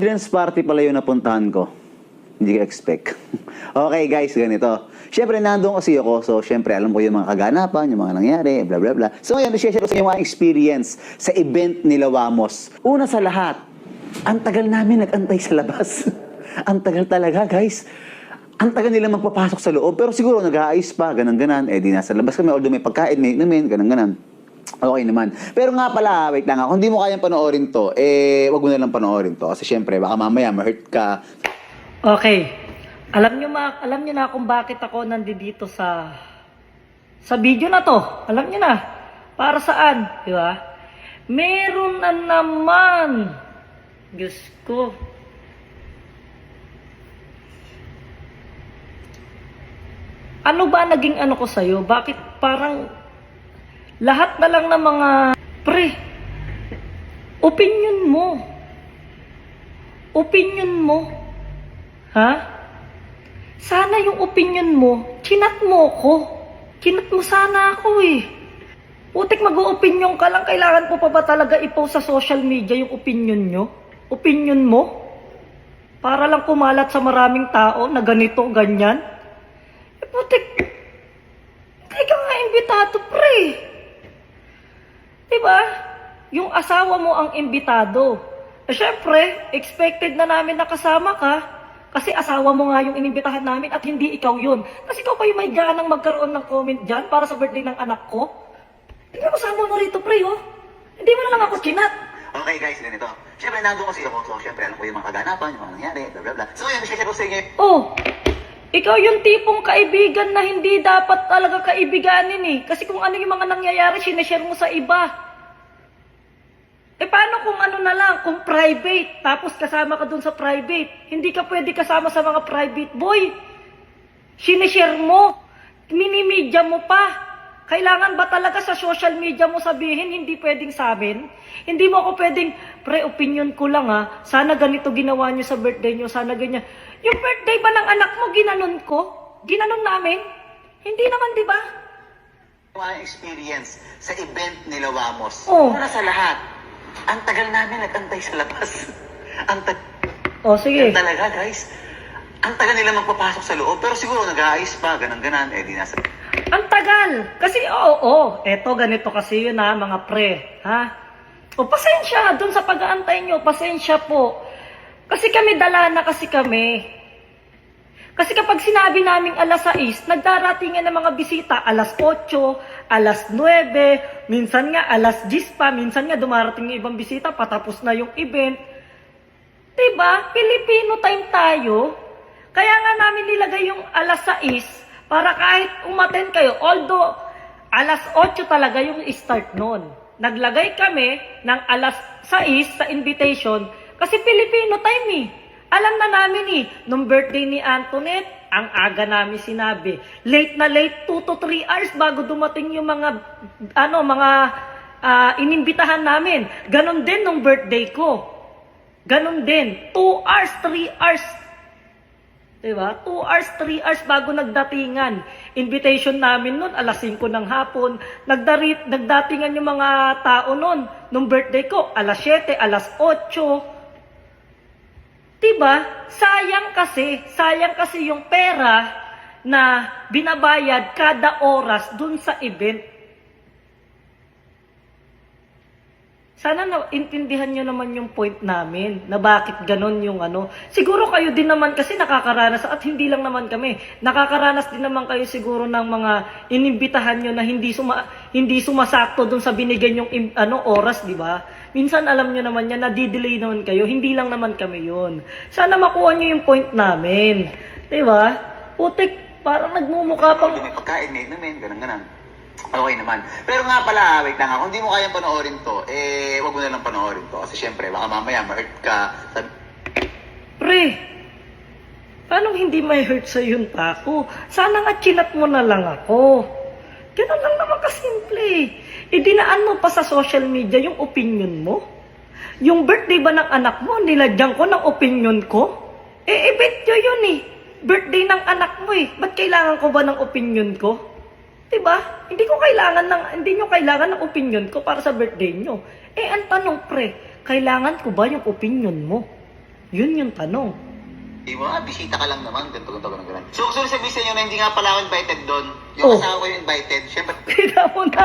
Children's party pala yung napuntahan ko. Hindi ka expect. Okay guys, ganito. Siyempre, nandun kasi ako. So, siyempre, alam ko yung mga kaganapan, yung mga nangyari, bla bla bla. So, ngayon, share ko sa inyo mga experience sa event nila Wamos. Una sa lahat, ang tagal namin nag-antay sa labas. Ang tagal talaga, guys. Ang tagal nila magpapasok sa loob. Pero siguro, nag-aayos pa, ganun-ganan. Eh, di nasa labas kami. Although may pagkain, may inumin, ganun-ganan. Okay naman. Pero nga pala, wait lang ako. Kung di mo kayang panoorin to, wag mo na lang panoorin to. Kasi syempre, baka mamaya ma-hurt ka. Okay. Alam nyo na kung bakit ako nandito sa video na to. Alam nyo na. Para saan? Di ba? Meron na naman. Diyos ko. Ano ba naging ano ko sa'yo? Bakit parang lahat na lang ng mga opinion mo. Opinion mo. Ha? Sana yung opinion mo, chinat mo ko. Chinat mo sana ako eh. Putik mag-o-opinion ka lang, kailangan po pa ba talaga i-post sa social media yung opinion nyo? Opinion mo? Para lang kumalat sa maraming tao na ganito, ganyan? Putik, hindi ka nga imbitado, pre. Diba? Yung asawa mo ang imbitado. Syempre, expected na namin na kasama ka. Kasi asawa mo nga yung inimbitahan namin at hindi ikaw yun. Kasi ikaw pa yung may ganang magkaroon ng comment dyan para sa birthday ng anak ko. Tingnan mo, sama mo rito, pre, oh. Hindi mo na lang ako chinat. Okay guys, ganito. Siyempre, nandun kasi ako. So, siyempre, alam ko yung mga kaganapan, yung mga nangyari, bla bla bla. So, yun, share ko sa inyo. Oh, ikaw yung tipong kaibigan na hindi dapat talaga kaibiganin eh. Kasi kung ano yung mga nangyayari, sineshare mo sa iba. Paano kung ano na lang, kung private, tapos kasama ka dun sa private, hindi ka pwede kasama sa mga private boy. Sineshare mo, minimedya mo pa. Kailangan ba talaga sa social media mo sabihin, hindi pwedeng sa amin? Hindi mo ako pwedeng, pre, opinion ko lang ha, sana ganito ginawa nyo sa birthday nyo, sana ganyan. Yung birthday ba ng anak mo, ginanon ko? Ginanon namin? Hindi naman, di ba? Mga experience sa event nila Wamos. Oh. Una sa lahat, ang tagal namin nag-antay sa labas. Oh, sige. Talaga, guys. Ang tagal nila magpapasok sa loob. Pero siguro nag-aayos pa, ganun-ganan. Eh, di nasa... Ang tagal! Kasi, eto, ganito kasi yun ha, mga pre. Ha? O, pasensya, dun sa pag-aantay nyo, pasensya po. Kasi kami, dala na kasi kami. Kasi kapag sinabi naming alas 6, nagdaratingan ng mga bisita, alas 8, alas 9, minsan nga alas 10 pa, minsan nga dumarating yung ibang bisita, patapos na yung event. Diba? Filipino time tayo. Kaya nga namin nilagay yung alas 6 para kahit umattend kayo, although alas 8 talaga yung start nun. Naglagay kami ng alas 6 sa invitation kasi Filipino time eh. Alam na namin eh, nung birthday ni Antoinette, ang aga namin sinabi. Late na late, 2 to 3 hours bago dumating yung mga inimbitahan namin. Ganon din nung birthday ko. Ganon din, 2 hours, 3 hours. Diba? 2 hours, 3 hours bago nagdatingan. Invitation namin nun, alas 5 ng hapon. Nagdatingan yung mga tao nun. Nung birthday ko, alas 7, alas 8. Diba? Sayang kasi yung pera na binabayad kada oras dun sa event. Sana naintindihan nyo naman yung point namin na bakit ganon yung ano. Siguro kayo din naman kasi nakakaranas at hindi lang naman kami. Nakakaranas din naman kayo siguro ng mga inimbitahan nyo na hindi sumasakto dun sa binigay yung oras, di ba? Minsan alam nyo naman yan, nadidelay naman kayo. Hindi lang naman kami yun. Sana makuha nyo yung point namin. Di ba? Putik, parang nagmumukha pang... May pagkain, may inumin, ganun-ganan. Okay naman. Pero nga pala, wait lang ha, kung di mo kayang panoorin to, wag mo na lang panoorin to. Kasi syempre, baka mamaya ma-hurt ka. Pre, paano hindi may hurt sa yun pa ako? Sana nga chinat mo na lang ako. Ganun lang naman kasimple. Idinaan mo pa sa social media yung opinion mo. Yung birthday ba ng anak mo, nilagyan ko ng opinion ko? Event nyo yun eh. Birthday ng anak mo eh. Ba't kailangan ko ba ng opinion ko? Diba? Hindi nyo kailangan ng opinion ko para sa birthday nyo. Ang tanong pre, kailangan ko ba yung opinion mo? Yun yung tanong. Di ba? Bisita ka lang naman. Ganito. So, sabihin sa inyo na hindi nga pala ako invited doon. Yung Oh. asawa ko yung invited. Siyempre, Kita mo na,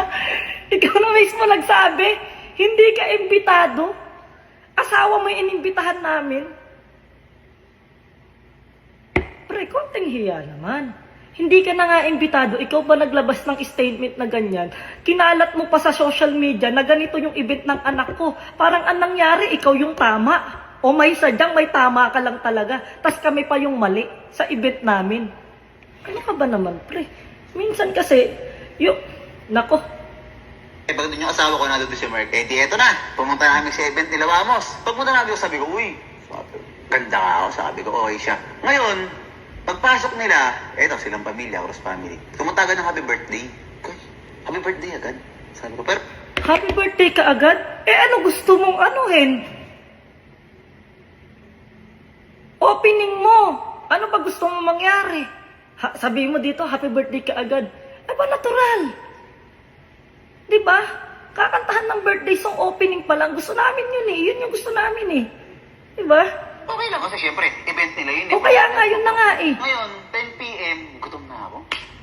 ikaw na mismo nagsabi, hindi ka imbitado. Asawa mo yung inimbitahan namin. Pre, konting hiya naman. Hindi ka na nga imbitado, ikaw ba naglabas ng statement na ganyan? Kinalat mo pa sa social media na ganito yung event ng anak ko. Parang anong nangyari, ikaw yung tama. O may sadyang may tama ka lang talaga. Tas kami pa yung mali sa event namin. Ano ka ba naman, pre? Minsan kasi, nako, pag doon yung asawa ko nandun si Mark, eh di eto na. Pumunta namin sa event nila Wamos. Pagpunta namin ko, sabi ko, uy, ganda ka ako. Sabi ko, okay siya. Ngayon, pagpasok nila, eto silang pamilya, Cross family. Tumuntagan ng happy birthday. Uy, happy birthday agad. Sabi ko, pero happy birthday ka agad? Eh ano gusto mong anuhin? Opening mo. Ano ba gusto mong mangyari? Sabihin mo dito, happy birthday ka agad. Ay ba natural? Di ba? Kakantahan ng birthday song opening pa lang. Gusto namin yun eh. Yun yung gusto namin eh. Di ba? okay lang kasi syempre, event nila yun. O kaya nga, yun na nga eh. Ngayon, 10 p.m., gutom na ako.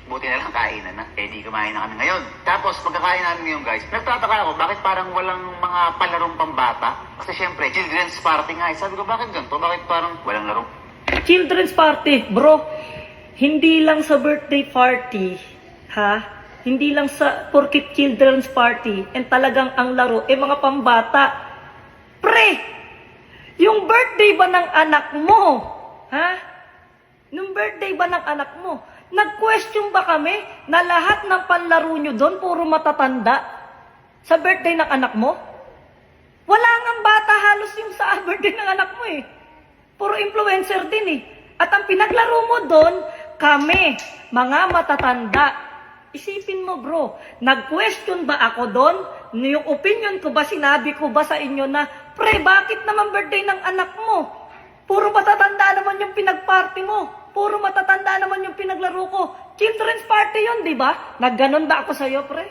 Buti na lang kainan na. Eh, di kumain na kami ngayon. Tapos, pagkakain namin ngayon, guys, nagtataka ako, bakit parang walang mga palarong pambata? Kasi syempre, children's party nga. Sabi ko, bakit ganito? Bakit parang walang laro? Children's party, bro. Hindi lang sa birthday party, ha? Hindi lang sa porkit children's party, and talagang ang laro, eh mga pambata. Pre! Yung birthday ba ng anak mo? Ha? Yung birthday ba ng anak mo? Nag-question ba kami na lahat ng panlaro nyo doon puro matatanda? Sa birthday ng anak mo? Wala nga bata halos yung sa birthday ng anak mo eh. Puro influencer din eh. At ang pinaglaro mo doon, kami, mga matatanda. Isipin mo bro, nag-question ba ako doon? Yung opinion ko ba, sinabi ko ba sa inyo na, pre, bakit naman birthday ng anak mo? Puro matatanda naman yung pinag-party mo. Puro matatanda naman yung pinaglaro ko. Children's party yun, di ba? Nagganon ba ako sa'yo, pre?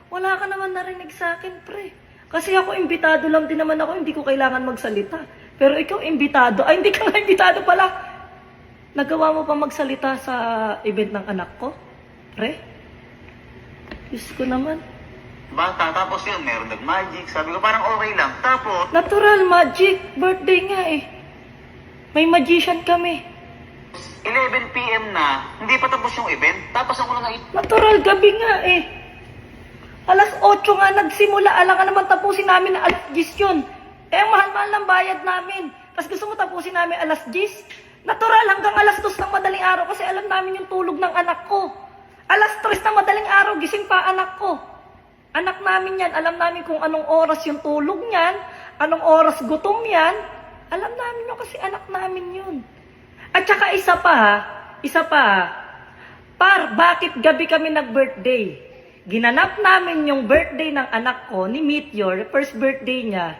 Wala ka naman narinig sa akin, pre. Kasi ako, imbitado lang din naman ako, hindi ko kailangan magsalita. Pero ikaw, imbitado. Ay, hindi ka nga imbitado pala. Nagawa mo pa magsalita sa event ng anak ko? Pre? Diyos ko naman. Bata, tapos yun, meron nag-magic. Sabi ko, parang okay lang. Tapos, Natural magic. Birthday nga eh. May magician kami. 11 p.m. na, hindi pa tapos yung event. Tapos ako lang Natural gabi nga eh. Alas 8 nga nagsimula. Alam ka naman tapusin namin na alas 10 yun. Eh, ang mahal-mahal ng bayad namin. Tapos gusto mo tapusin namin alas 10? Natural hanggang alas 2 ng madaling araw kasi alam namin yung tulog ng anak ko. Alas 3 ng madaling araw, gising pa anak ko. Anak namin yan. Alam namin kung anong oras yung tulog niyan, anong oras gutom yan. Alam namin yun kasi anak namin yun. At saka isa pa, bakit gabi kami nag-birthday? Ginanap namin yung birthday ng anak ko ni Meteor, first birthday niya,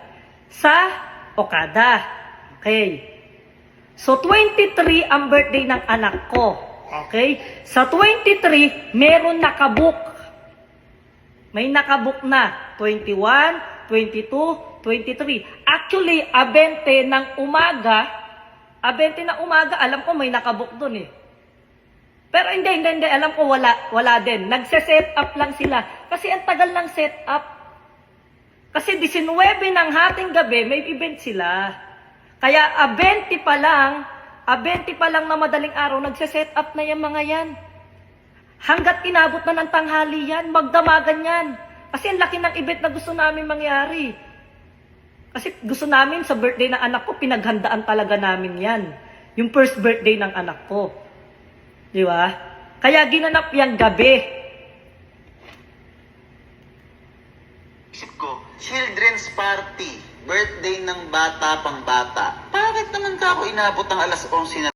sa Okada. Okay. So, 23 ang birthday ng anak ko. Okay? Sa 23, meron nakabook. May nakabook na. 21, 22, 23. Actually, 20 ng umaga, alam ko may nakabook dun eh. Pero hindi. Alam ko wala din. Nagse-set up lang sila. Kasi ang tagal ng set up. Kasi 19 ng hating gabi, may event sila. Kaya 20 pa lang na madaling araw, nagse-set up na yung mga yan. Hanggat inabot na ng tanghali yan, magdamagan yan. Kasi ang laki ng event na gusto namin mangyari. Kasi gusto namin sa birthday ng anak ko, pinaghandaan talaga namin yan. Yung first birthday ng anak ko. Di ba? Kaya ginanap yan gabi. isip ko, children's party, birthday ng bata pang bata. Bakit naman ka ako inabot ng alas 11 na